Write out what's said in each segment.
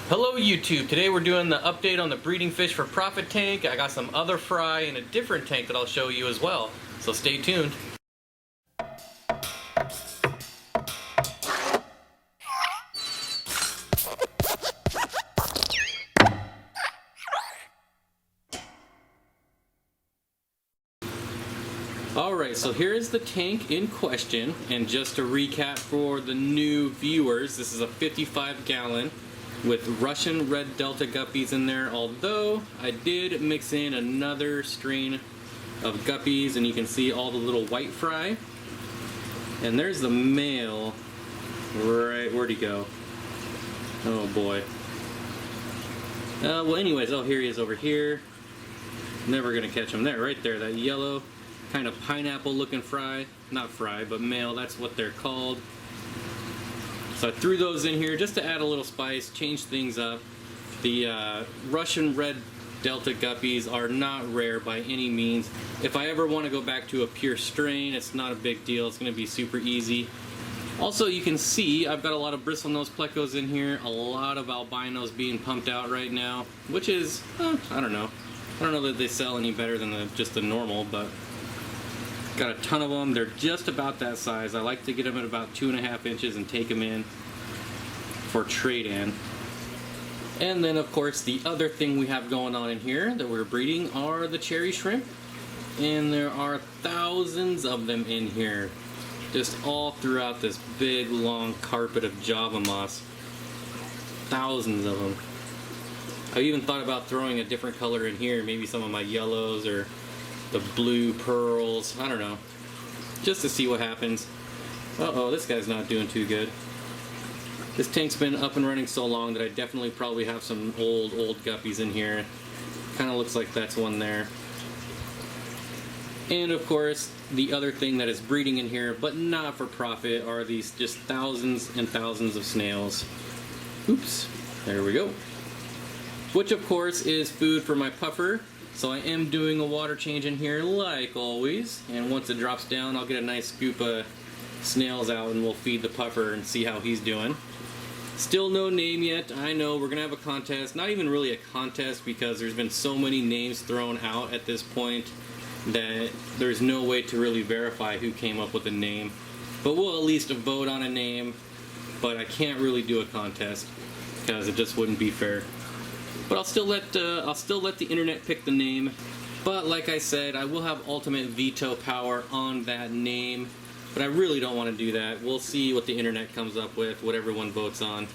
Hello YouTube, today we're doing the update on the breeding fish for profit tank. I got some other fry in a different tank that I'll show you as well, so stay tuned. Alright, so here is the tank in question, and just to recap for the new viewers, this is a 55-gallon with Russian red Delta guppies in there, although I did mix in another strain of guppies, and you can see all the little white fry. And there's the male, right, where'd he go? Oh boy. Well anyways, oh here he is over here. Never gonna catch him there, right there, that yellow kind of pineapple looking fry. Not fry, but male, that's what they're called. So I threw those in here just to add a little spice, change things up. The Russian red Delta guppies are not rare by any means. If I ever want to go back to a pure strain, it's not a big deal. It's going to be super easy. Also, you can see I've got a lot of Bristlenose Plecos in here, a lot of albinos being pumped out right now, which is, I don't know. I don't know that they sell any better than just the normal, but got a ton of them. They're just about that size. I like to get them at about 2.5 inches and take them in for trade-in. And then of course the other thing we have going on in here that we're breeding are the cherry shrimp. And there are thousands of them in here. Just all throughout this big long carpet of Java moss. Thousands of them. I even thought about throwing a different color in here, maybe some of my yellows or the blue pearls, I don't know, just to see what happens. Uh-oh, this guy's not doing too good. This tank's been up and running so long that I definitely probably have some old guppies in here. Kind of looks like that's one there. And of course, the other thing that is breeding in here, but not for profit, are these just thousands and thousands of snails. Oops, there we go. Which of course is food for my puffer. So I am doing a water change in here like always, and once it drops down I'll get a nice scoop of snails out and we'll feed the puffer and see how he's doing. Still no name yet. I know we're gonna have a contest, not even really a contest because there's been so many names thrown out at this point that there's no way to really verify who came up with a name. But we'll at least vote on a name, but I can't really do a contest because it just wouldn't be fair. But I'll still let the internet pick the name. But like I said, I will have ultimate veto power on that name. But I really don't want to do that. We'll see what the internet comes up with, what everyone votes on.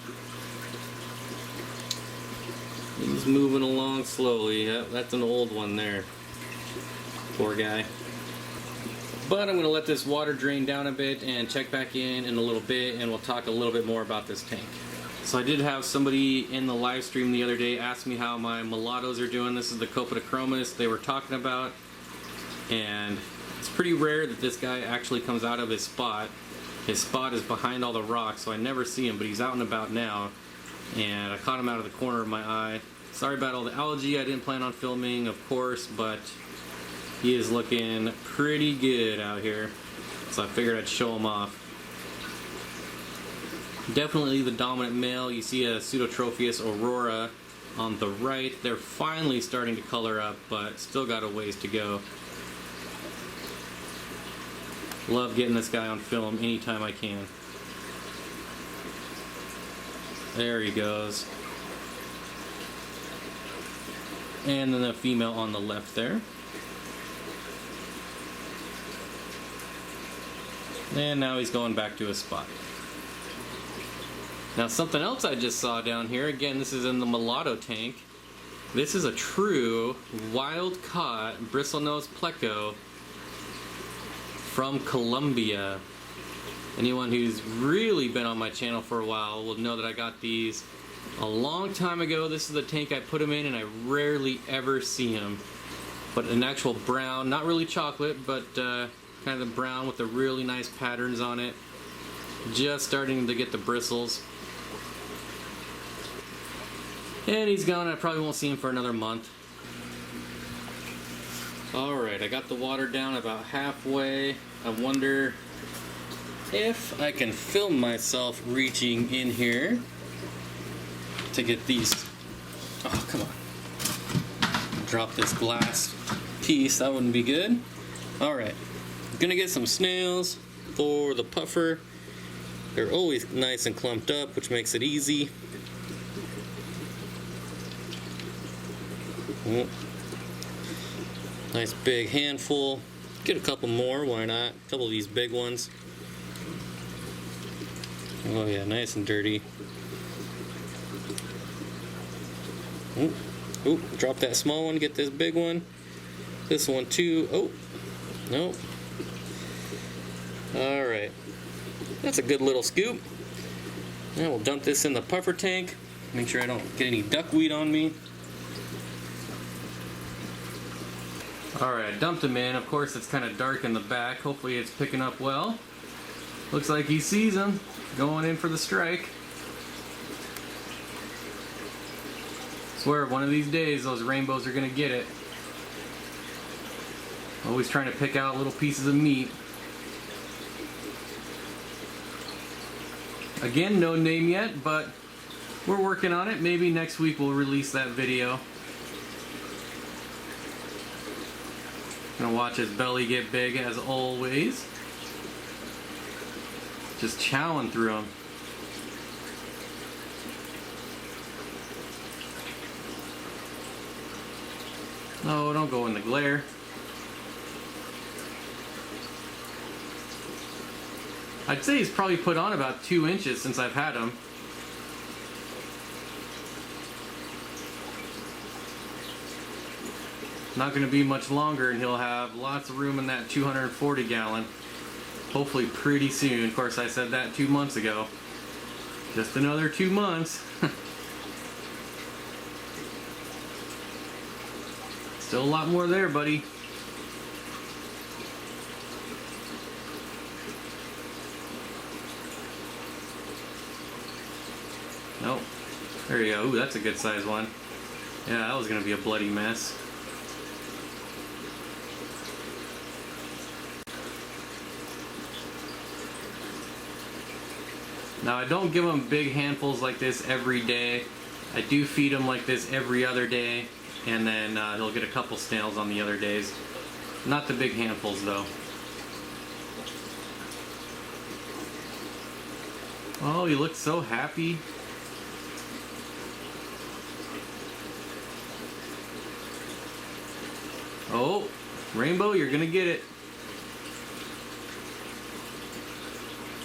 He's moving along slowly. That's an old one there. Poor guy. But I'm going to let this water drain down a bit and check back in a little bit, and we'll talk a little bit more about this tank. So I did have somebody in the live stream the other day ask me how my mulattoes are doing. This is the Copetochromis they were talking about, and it's pretty rare that this guy actually comes out of his spot. His spot is behind all the rocks, so I never see him, but he's out and about now, and I caught him out of the corner of my eye. Sorry about all the algae. I didn't plan on filming, of course, but he is looking pretty good out here, so I figured I'd show him off. Definitely the dominant male. You see a Pseudotropheus aurora on the right. They're finally starting to color up, but still got a ways to go. Love getting this guy on film anytime I can. There he goes. And then the female on the left there. And now he's going back to his spot. Now something else I just saw down here, again this is in the mulatto tank. This is a true wild caught Bristlenose Pleco from Colombia. Anyone who's really been on my channel for a while will know that I got these a long time ago. This is the tank I put them in, and I rarely ever see him. But an actual brown, not really chocolate, but kind of the brown with the really nice patterns on it. Just starting to get the bristles. And he's gone. I probably won't see him for another month. Alright, I got the water down about halfway. I wonder if I can film myself reaching in here to get these. Oh, come on. Drop this glass piece, that wouldn't be good. Alright, gonna get some snails for the puffer. They're always nice and clumped up, which makes it easy. Nice big handful. Get a couple more, why not? A couple of these big ones. Oh yeah, nice and dirty. Oop, drop that small one, get this big one. This one too. Oh, nope. Alright. That's a good little scoop. Now we'll dump this in the puffer tank. Make sure I don't get any duckweed on me. Alright, I dumped him in. Of course, it's kind of dark in the back. Hopefully it's picking up well. Looks like he sees him. Going in for the strike. Swear, one of these days those rainbows are going to get it. Always trying to pick out little pieces of meat. Again, no name yet, but we're working on it. Maybe next week we'll release that video. Gonna watch his belly get big as always. Just chowing through him. No, don't go in the glare. I'd say he's probably put on about 2 inches since I've had him. Not going to be much longer and he'll have lots of room in that 240 gallon. Hopefully pretty soon. Of course I said that 2 months ago. Just another 2 months. Still a lot more there, buddy. Nope. There you go. Ooh, that's a good size one. Yeah, that was going to be a bloody mess. Now, I don't give them big handfuls like this every day. I do feed him like this every other day, and then he'll get a couple snails on the other days. Not the big handfuls, though. Oh, he looks so happy. Oh, Rainbow, you're gonna get it.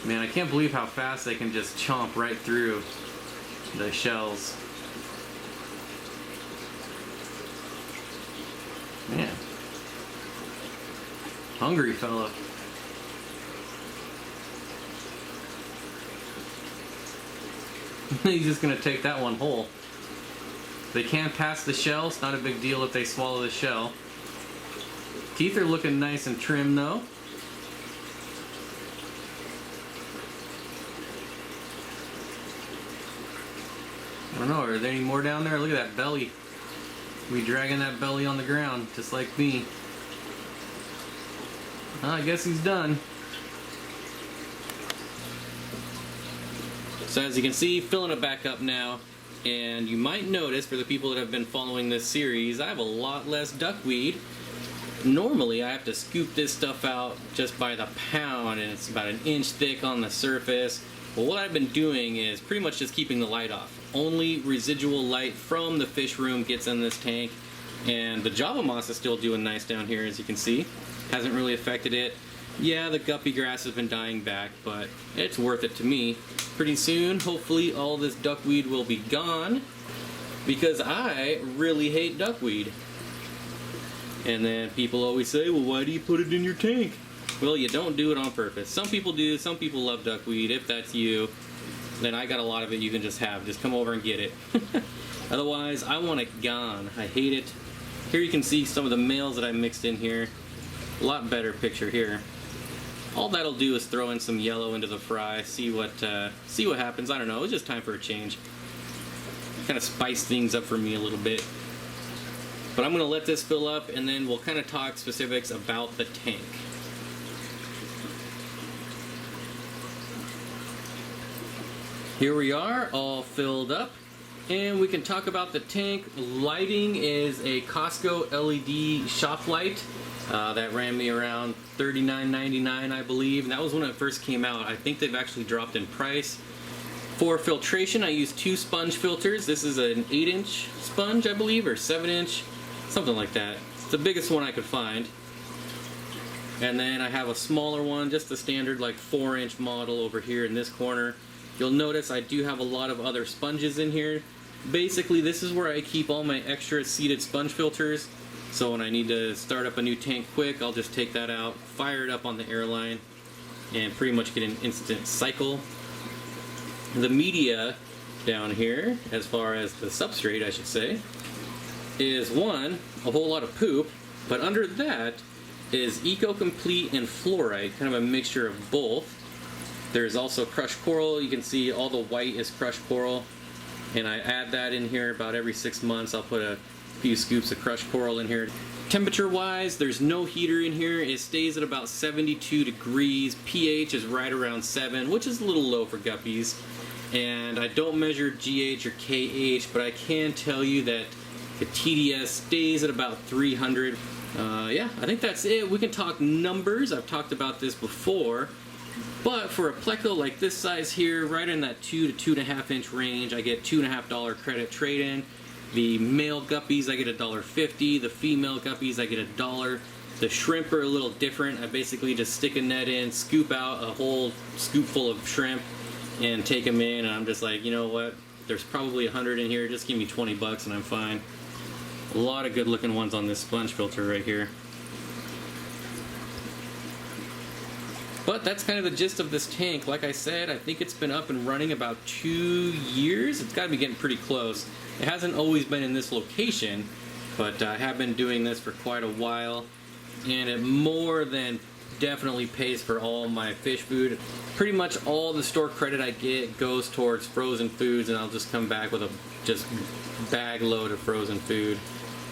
Man, I can't believe how fast they can just chomp right through the shells. Man. Hungry fella. He's just gonna take that one whole. They can't pass the shell. It's not a big deal if they swallow the shell. Teeth are looking nice and trim though. I don't know, are there any more down there? Look at that belly. We dragging that belly on the ground, just like me. I guess he's done. So as you can see, filling it back up now. And you might notice, for the people that have been following this series, I have a lot less duckweed. Normally I have to scoop this stuff out just by the pound, and it's about 1 inch thick on the surface. Well, what I've been doing is pretty much just keeping the light off. Only residual light from the fish room gets in this tank, and the Java moss is still doing nice down here, as you can see. Hasn't really affected it. Yeah, the guppy grass has been dying back, but it's worth it to me. Pretty soon, hopefully, all this duckweed will be gone, because I really hate duckweed. And then people always say, well, why do you put it in your tank? Well, you don't do it on purpose. Some people do. Some people love duckweed. If that's you, then I got a lot of it you can just have. Just come over and get it. Otherwise, I want it gone. I hate it. Here you can see some of the males that I mixed in here. A lot better picture here. All that'll do is throw in some yellow into the fry, see what happens. I don't know. It's just time for a change. Kind of spice things up for me a little bit. But I'm going to let this fill up, and then we'll kind of talk specifics about the tank. Here we are, all filled up. And we can talk about the tank. Lighting is a Costco LED shop light that ran me around $39.99, I believe. And that was when it first came out. I think they've actually dropped in price. For filtration, I use 2 sponge filters. This is an 8-inch sponge, I believe, or 7-inch, something like that. It's the biggest one I could find. And then I have a smaller one, just the standard like 4-inch model over here in this corner. You'll notice I do have a lot of other sponges in here. Basically, this is where I keep all my extra seated sponge filters. So when I need to start up a new tank quick, I'll just take that out, fire it up on the airline, and pretty much get an instant cycle. The media down here, as far as the substrate, I should say, is one, a whole lot of poop, but under that is Eco Complete and fluoride, kind of a mixture of both. There's also crushed coral. You can see all the white is crushed coral, and I add that in here about every 6 months. I'll put a few scoops of crushed coral in here. Temperature wise, there's no heater in here. It stays at about 72 degrees. pH is right around 7, which is a little low for guppies. And I don't measure GH or KH, but I can tell you that the TDS stays at about 300. Yeah, I think that's it. We can talk numbers. I've talked about this before. But for a Pleco like this size here, right in that 2 to 2.5 inch range, I get $2.50 credit trade-in. The male guppies, I get $1.50. The female guppies, I get $1. The shrimp are a little different. I basically just stick a net in, scoop out a whole scoop full of shrimp, and take them in. And I'm just like, you know what? There's probably 100 in here. Just give me 20 bucks and I'm fine. A lot of good looking ones on this sponge filter right here. But that's kind of the gist of this tank. Like I said, I think it's been up and running about 2 years. It's got to be getting pretty close. It hasn't always been in this location, but I have been doing this for quite a while, and it more than definitely pays for all my fish food. Pretty much all the store credit I get goes towards frozen foods, and I'll just come back with a just bag load of frozen food.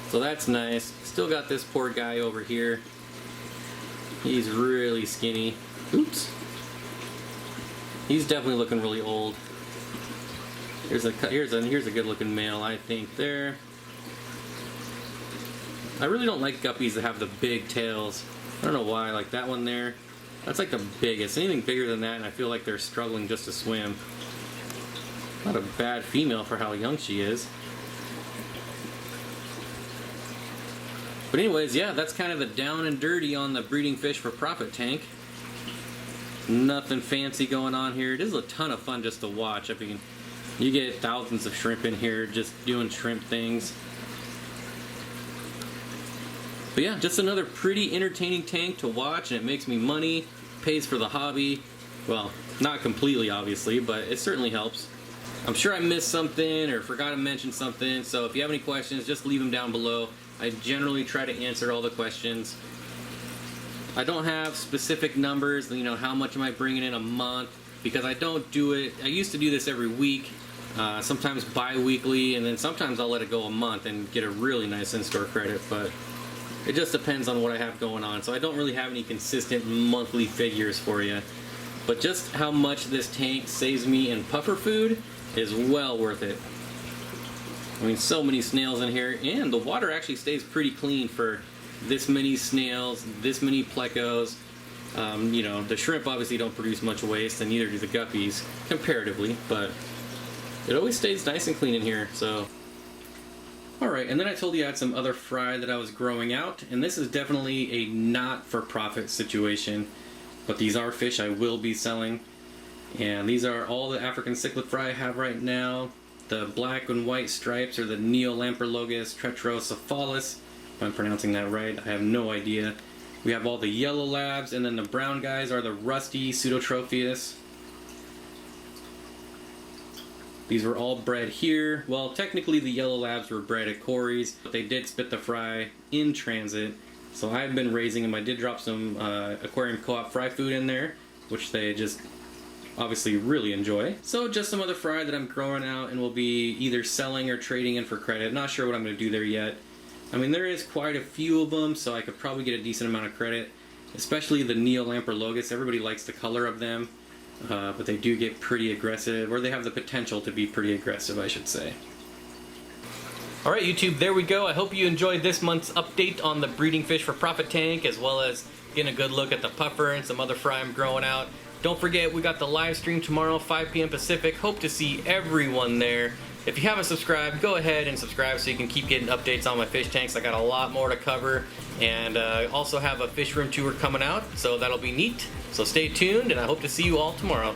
So that's nice. Still got this poor guy over here. He's really skinny. Oops. He's definitely looking really old. Here's a good looking male, I think, there. I really don't like guppies that have the big tails. I don't know why. Like that one there, that's like the biggest. Anything bigger than that and I feel like they're struggling just to swim. Not a bad female for how young she is. But anyways, yeah, that's kind of the down and dirty on the breeding fish for profit tank. Nothing fancy going on here. It is a ton of fun just to watch. I mean, you get thousands of shrimp in here just doing shrimp things. But yeah, just another pretty entertaining tank to watch, and it makes me money, pays for the hobby. Well, not completely obviously, but it certainly helps. I'm sure I missed something or forgot to mention something, so if you have any questions, just leave them down below. I generally try to answer all the questions. I don't have specific numbers, you know, how much am I bringing in a month, because I don't do it. I used to do this every week, sometimes bi-weekly, and then sometimes I'll let it go a month and get a really nice in-store credit, but it just depends on what I have going on. So I don't really have any consistent monthly figures for you. But just how much this tank saves me in puffer food is well worth it. I mean, so many snails in here, and the water actually stays pretty clean for this many snails, this many plecos. You know, the shrimp obviously don't produce much waste, and neither do the guppies, comparatively, but it always stays nice and clean in here, so. Alright, and then I told you I had some other fry that I was growing out, and this is definitely a not-for-profit situation, but these are fish I will be selling. And these are all the African cichlid fry I have right now. The black and white stripes are the Neolamprologus tetracephalus, if I'm pronouncing that right. I have no idea. We have all the yellow labs, and then the brown guys are the rusty Pseudotropheus. These were all bred here. Well, technically the yellow labs were bred at Corey's, but they did spit the fry in transit. So I've been raising them. I did drop some aquarium co-op fry food in there, which they just obviously really enjoy. So just some other fry that I'm growing out and will be either selling or trading in for credit. Not sure what I'm going to do there yet. I mean, there is quite a few of them, so I could probably get a decent amount of credit, especially the Neolamprologus. Everybody likes the color of them, but they do get pretty aggressive, or they have the potential to be pretty aggressive, I should say. Alright YouTube, there we go. I hope you enjoyed this month's update on the breeding fish for profit tank, as well as getting a good look at the puffer and some other fry I'm growing out. Don't forget, we got the live stream tomorrow, 5 p.m. Pacific. Hope to see everyone there. If you haven't subscribed, go ahead and subscribe so you can keep getting updates on my fish tanks. I got a lot more to cover, and also have a fish room tour coming out, so that'll be neat. So stay tuned, and I hope to see you all tomorrow.